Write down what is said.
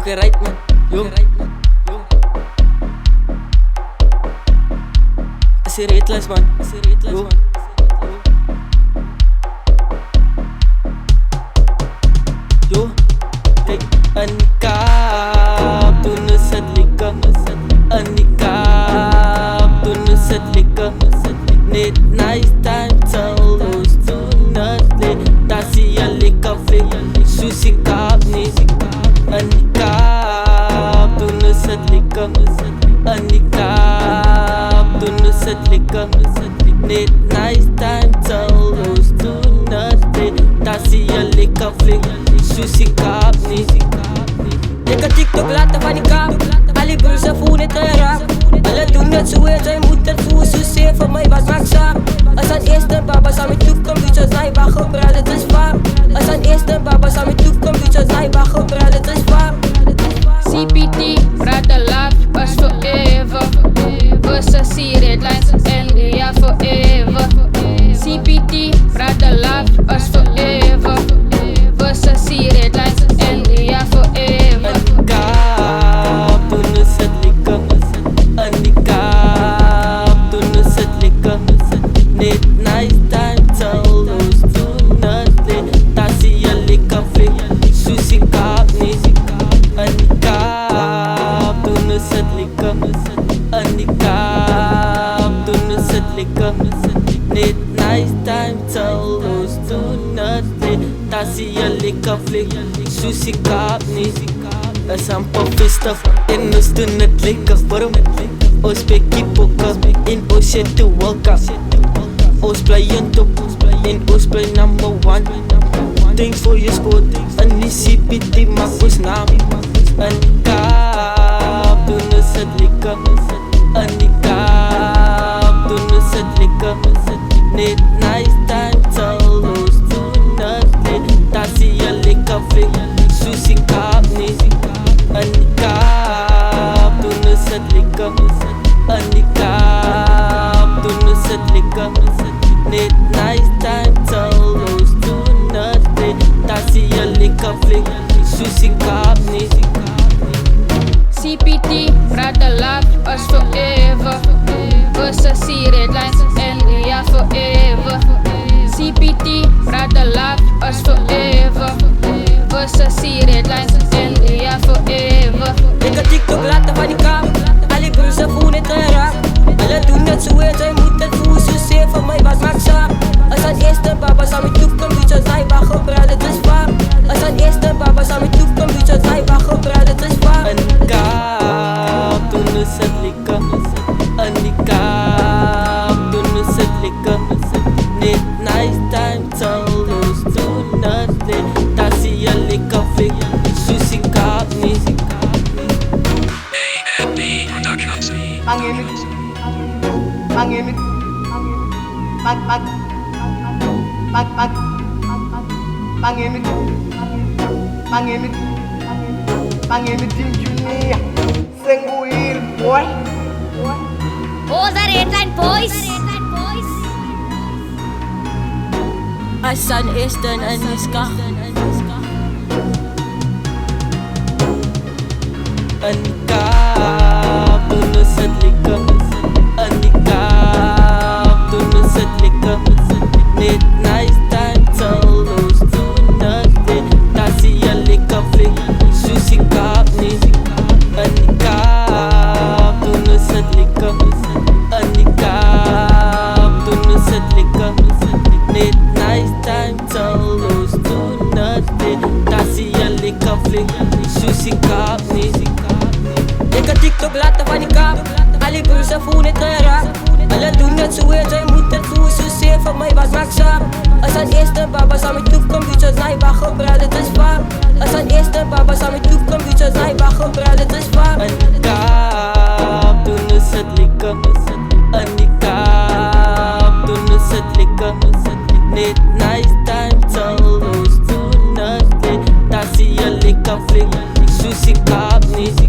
okay, right man. Yo. Is hier eetlijst man. Yo. Yo. Kijk, aan die kaap, toen is het lekker. Aan die kaap, toen is het lekker. Net nice time, telloos, toen het lekker. Daar zie je lekker flik, sushi kaap niet. Aan die kaap, toen is het lekker. Aan die kaap, toen is het lekker. Net nice time, telloos, toen het lekker. Daar zie je lekker flik, sushi kaap niet. Lekker TikTok laten van die kaap. Alle broers en voelen het eraf. Alle doen het zo en zij moeten het voelen. Zo zeer voor mij wat maakt zaak. Als aan eerste baba zou mijn toekomst zoals hij mag gebrand, het is waar. Als aan eerste baba zou mijn toekomst zoals hij mag gebrand, het is waar. CPT, brother love us forever. Versus red lines and we are forever. CPT, brother love us forever. Versus red lines and we are forever. Aan die kaap, toen is het lekker. Aan die kaap, toen is het lekker. Net nice time, telloos, toen het lekker. Daar zie je lekker flik, sushi kaap niet. Aan die kaap, toen is het lekker. Aan die kaap, toen is het lekker. Net nice time, telloos, toen het lekker. Daar zie je lekker flik, sushi kaap niet. Er zijn poppenstof en ons doen het lekker. Waarom? Ons spekkie pokken en ons zit te welken. Ons playen top en ons play number one. Thanks for your support en die CPT maak ons naam. Aan die kaap, toen is het lekker. Aan die kaap, toen is het lekker. Net nice time, telloos, toen het lekker. Daar zie je lekker flik, sushi kaap niet. Aan die kaap, toen is het lekker. Aan die kaap, toen is het lekker. Net nice time, telloos, toen het lekker. Daar zie je lekker flik, sushi kaap niet. CPT, brother love us forever. Versus red lines and we are forever. CPT, brother love us forever. Versus red lines and we are forever. Lekker TikTok laten van die kaap. Alle broers en voelen het eraf. Alle doen het zo en zij moeten het voelen. Zo zeer voor mij wat maakt zaak. Als aan eerste baba zou mijn toekomst zoals hij mag gebrand, het is waar. Als aan eerste baba zou mijn toekomst zoals hij mag gebrand, het is waar. Aan die kaap, toen is het lekker. Aan die kaap, toen is het lekker. Net nice time, telloos, toen het lekker. Daar zie je lekker flik, sushi kaap niet. Pangemitin Junior, Senguir, boy. Oh, the red line boys. Als aan eerste en Niska. Aan die kaap, toen is het lekker. Aan die kaap, toen is het lekker. Net nice time, telloos, toen het lekker. Daar zie je lekker flik, sushi kaap niet. Aan die kaap, toen is het lekker. Aan die kaap, toen is het lekker. Net nice time, telloos, toen het lekker. Daar zie je lekker flik, sushi kaap niet. Lekker TikTok laten van die kaap. Alle broers en voelen het eraf. Alle doen het zo en zij moeten het voelen. Zo zeer voor mij wat maakt zaak. Als aan eerste baba zou mijn toekomst zoals hij mag gebrand, het is waar. Als aan eerste baba zou mijn toekomst zoals hij mag gebrand, het is waar. Aan die kaap, toen is het lekker. Aan die kaap, toen is het lekker. Net nice time, telloos, toen het lekker. Daar zie je lekker flik, sushi kaap niet.